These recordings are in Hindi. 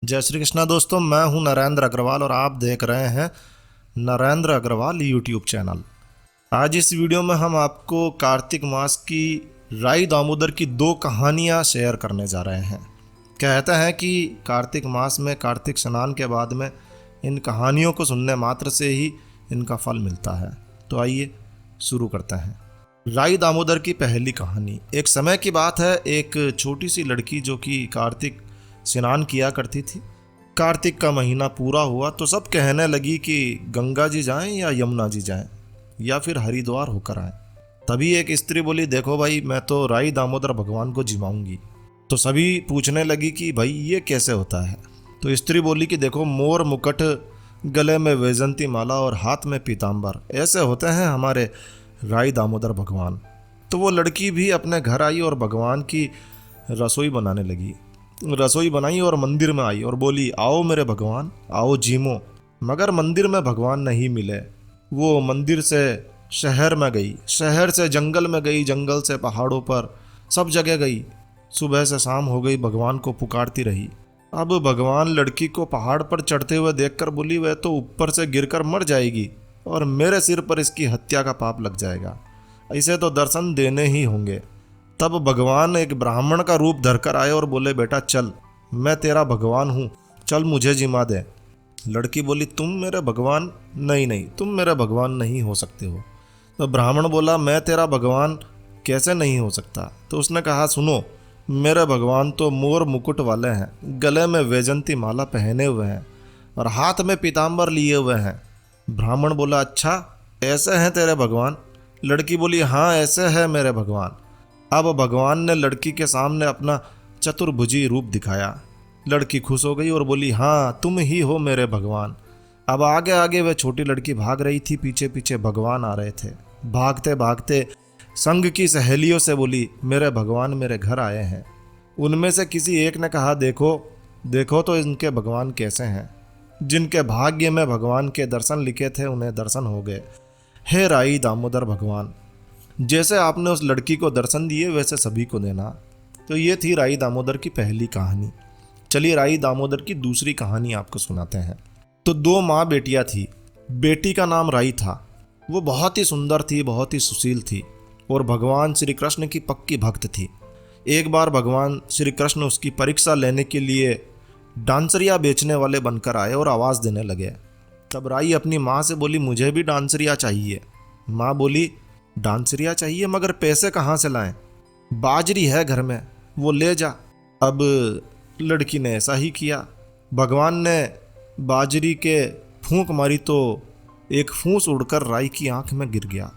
जय श्री कृष्णा दोस्तों, मैं हूं नरेंद्र अग्रवाल और आप देख रहे हैं नरेंद्र अग्रवाल यूट्यूब चैनल। आज इस वीडियो में हम आपको कार्तिक मास की राई दामोदर की दो कहानियां शेयर करने जा रहे हैं। कहते हैं कि कार्तिक मास में कार्तिक स्नान के बाद में इन कहानियों को सुनने मात्र से ही इनका फल मिलता है। तो आइए शुरू करते हैं। राई दामोदर की पहली कहानी। एक समय की बात है, एक छोटी सी लड़की जो कि कार्तिक स्नान किया करती थी। कार्तिक का महीना पूरा हुआ तो सब कहने लगी कि गंगा जी जाएं या यमुना जी जाएं या फिर हरिद्वार होकर आएं। तभी एक स्त्री बोली, देखो भाई, मैं तो राई दामोदर भगवान को जिमाऊंगी। तो सभी पूछने लगी कि भाई ये कैसे होता है। तो स्त्री बोली कि देखो, मोर मुकुट, गले में वैजंती माला और हाथ में पीताम्बर, ऐसे होते हैं हमारे राई दामोदर भगवान। तो वो लड़की भी अपने घर आई और भगवान की रसोई बनाने लगी। रसोई बनाई और मंदिर में आई और बोली, आओ मेरे भगवान, आओ जीमो। मगर मंदिर में भगवान नहीं मिले। वो मंदिर से शहर में गई, शहर से जंगल में गई, जंगल से पहाड़ों पर, सब जगह गई। सुबह से शाम हो गई, भगवान को पुकारती रही। अब भगवान लड़की को पहाड़ पर चढ़ते हुए देखकर बोली, वह तो ऊपर से गिरकर मर जाएगी और मेरे सिर पर इसकी हत्या का पाप लग जाएगा। इसे तो दर्शन देने ही होंगे। तब भगवान एक ब्राह्मण का रूप धरकर आए और बोले, बेटा चल, मैं तेरा भगवान हूँ, चल मुझे जिमा दे। लड़की बोली, तुम मेरे भगवान? नहीं नहीं, तुम मेरे भगवान नहीं हो सकते हो। तो ब्राह्मण बोला, मैं तेरा भगवान कैसे नहीं हो सकता? तो उसने कहा, सुनो, मेरे भगवान तो मोर मुकुट वाले हैं, गले में वैजंती माला पहने हुए हैं और हाथ में पीताम्बर लिए हुए हैं। ब्राह्मण बोला, अच्छा ऐसे हैं तेरे भगवान? लड़की बोली, हाँ ऐसे है मेरे भगवान। अब भगवान ने लड़की के सामने अपना चतुर्भुजी रूप दिखाया। लड़की खुश हो गई और बोली, हाँ तुम ही हो मेरे भगवान। अब आगे आगे वह छोटी लड़की भाग रही थी, पीछे पीछे भगवान आ रहे थे। भागते भागते संग की सहेलियों से बोली, मेरे भगवान मेरे घर आए हैं। उनमें से किसी एक ने कहा, देखो देखो तो इनके भगवान कैसे हैं। जिनके भाग्य में भगवान के दर्शन लिखे थे उन्हें दर्शन हो गए। हे राई दामोदर भगवान, जैसे आपने उस लड़की को दर्शन दिए वैसे सभी को देना। तो ये थी राई दामोदर की पहली कहानी। चलिए राई दामोदर की दूसरी कहानी आपको सुनाते हैं। तो दो माँ बेटियाँ थी। बेटी का नाम राई था। वो बहुत ही सुंदर थी, बहुत ही सुशील थी और भगवान श्री कृष्ण की पक्की भक्त थी। एक बार भगवान श्री कृष्ण उसकी परीक्षा लेने के लिए डांसरिया बेचने वाले बनकर आए और आवाज़ देने लगे। तब राई अपनी माँ से बोली, मुझे भी डांसरिया चाहिए। माँ बोली, डांसरिया चाहिए, मगर पैसे कहाँ से लाएं? बाजरी है घर में, वो ले जा। अब लड़की ने ऐसा ही किया। भगवान ने बाजरी के फूंक मारी तो एक फूंस उड़कर राई की आंख में गिर गया।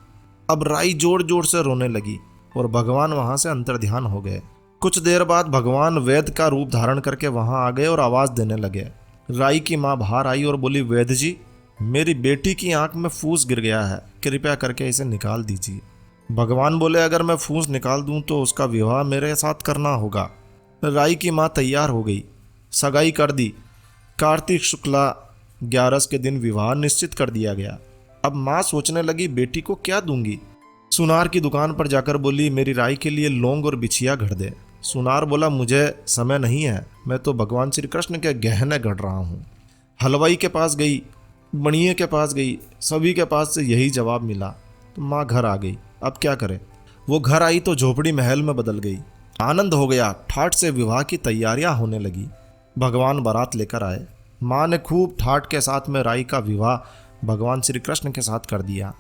अब राई जोर जोर से रोने लगी और भगवान वहां से अंतर्ध्यान हो गए। कुछ देर बाद भगवान वैद्य का रूप धारण करके वहां आ गए और आवाज देने लगे। राई की माँ बाहर आई और बोली, वैद्य जी, मेरी बेटी की आंख में फूस गिर गया है, कृपया करके इसे निकाल दीजिए। भगवान बोले, अगर मैं फूस निकाल दूं तो उसका विवाह मेरे साथ करना होगा। राई की माँ तैयार हो गई, सगाई कर दी। कार्तिक शुक्ला 11 के दिन विवाह निश्चित कर दिया गया। अब माँ सोचने लगी, बेटी को क्या दूंगी। सुनार की दुकान पर जाकर बोली, मेरी राई के लिए लौंग और बिछिया घड़ दे। सुनार बोला, मुझे समय नहीं है, मैं तो भगवान श्री कृष्ण के गहने गढ़ रहा हूँ। हलवाई के पास गई, बनिए के पास गई, सभी के पास से यही जवाब मिला। तो माँ घर आ गई। अब क्या करे। वो घर आई तो झोपड़ी महल में बदल गई। आनंद हो गया, ठाट से विवाह की तैयारियां होने लगी। भगवान बारात लेकर आए। माँ ने खूब ठाट के साथ में राई का विवाह भगवान श्री कृष्ण के साथ कर दिया।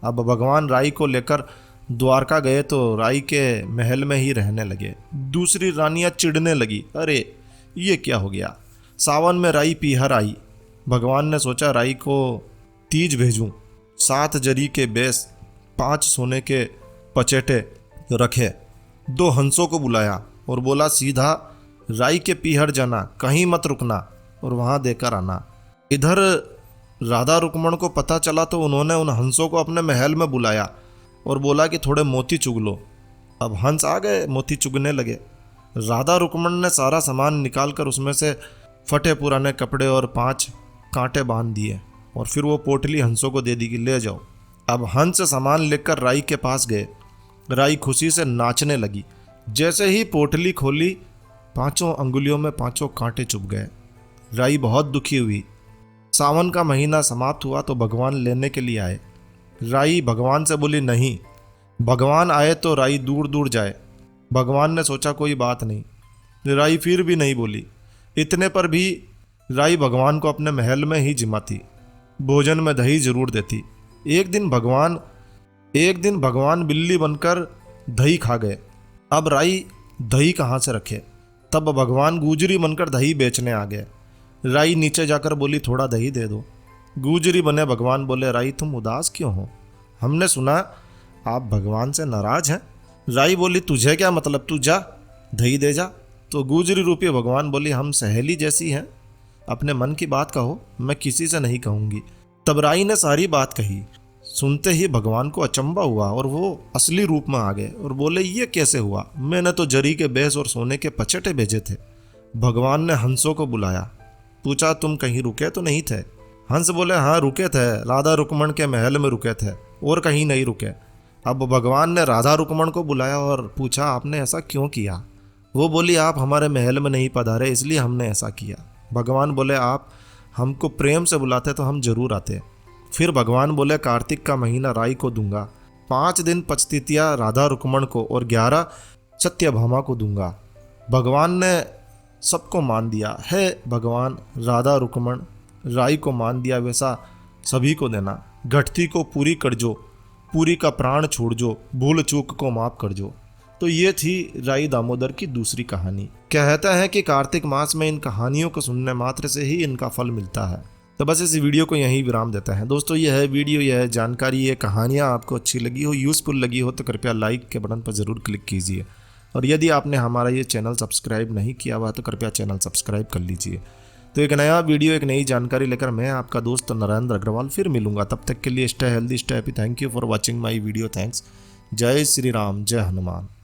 अब भगवान राई को लेकर द्वारका गए तो राई के महल में ही रहने लगे। दूसरी रानियां चिढ़ने लगी, अरे ये क्या हो गया। सावन में राई पीहर आई। भगवान ने सोचा, राई को तीज भेजूं। 7 जरी के बेस, 5 सोने के पचेटे रखे, 2 हंसों को बुलाया और बोला, सीधा राई के पीहर जाना, कहीं मत रुकना और वहां देकर आना। इधर राधा रुक्मण को पता चला तो उन्होंने उन हंसों को अपने महल में बुलाया और बोला कि थोड़े मोती चुग लो। अब हंस आ गए, मोती चुगने लगे। राधा रुक्मण ने सारा सामान निकालकर उसमें से फटे पुराने कपड़े और 5 कांटे बांध दिए और फिर वो पोटली हंसों को दे दी कि ले जाओ। अब हंस सामान लेकर राई के पास गए। राई खुशी से नाचने लगी। जैसे ही पोटली खोली, 5 अंगुलियों में 5 कांटे चुभ गए। राई बहुत दुखी हुई। सावन का महीना समाप्त हुआ तो भगवान लेने के लिए आए। राई भगवान से बोली नहीं, भगवान आए तो राई दूर दूर जाए। भगवान ने सोचा कोई बात नहीं। राई फिर भी नहीं बोली। इतने पर भी राई भगवान को अपने महल में ही जिमाती, भोजन में दही जरूर देती। एक दिन भगवान बिल्ली बनकर दही खा गए। अब राई दही कहाँ से रखे। तब भगवान गुजरी बनकर दही बेचने आ गए। राई नीचे जाकर बोली थोड़ा दही दे दो। गुजरी बने भगवान बोले राई तुम उदास क्यों हो, हमने सुना आप भगवान से नाराज हैं। राई बोली तुझे क्या मतलब, तू जा दही दे जा। तो गुजरी रूपी भगवान बोली हम सहेली जैसी हैं, अपने मन की बात कहो, मैं किसी से नहीं कहूँगी। तब राई ने सारी बात कही। सुनते ही भगवान को अचंभा हुआ और वो असली रूप में आ गए और बोले ये कैसे हुआ, मैंने तो जरी के बेस और सोने के पचेटे भेजे थे। भगवान ने हंसों को बुलाया, पूछा तुम कहीं रुके तो नहीं थे। हंस बोले हाँ रुके थे, राधा रुक्मण के महल में रुके थे और कहीं नहीं रुके। अब भगवान ने राधा रुक्मण को बुलाया और पूछा आपने ऐसा क्यों किया। वो बोली आप हमारे महल में नहीं पधारे इसलिए हमने ऐसा किया। भगवान बोले आप हमको प्रेम से बुलाते तो हम जरूर आते। फिर भगवान बोले कार्तिक का महीना राई को दूंगा, 5 दिन पचतीतिया राधा रुक्मण को और 11 सत्यभामा को दूंगा। भगवान ने सबको मान दिया है। भगवान राधा रुक्मण राई को मान दिया वैसा सभी को देना। घटती को पूरी कर जो, पूरी का प्राण छोड़ जो, भूल चूक को माफ कर जो। तो ये थी राई दामोदर की दूसरी कहानी। कहता है कि कार्तिक मास में इन कहानियों को सुनने मात्र से ही इनका फल मिलता है। तो बस इस वीडियो को यहीं विराम देता है। दोस्तों यह है वीडियो, यह है जानकारी, ये कहानियाँ आपको अच्छी लगी हो, यूज़फुल लगी हो तो कृपया लाइक के बटन पर ज़रूर क्लिक कीजिए। और यदि आपने हमारा ये चैनल सब्सक्राइब नहीं किया हुआ तो कृपया चैनल सब्सक्राइब कर लीजिए। तो एक नया वीडियो, एक नई जानकारी लेकर मैं आपका दोस्त नरेंद्र अग्रवाल फिर मिलूंगा। तब तक के लिए stay healthy, stay happy. Thank you for watching my video. Thanks. जय श्री राम, जय हनुमान।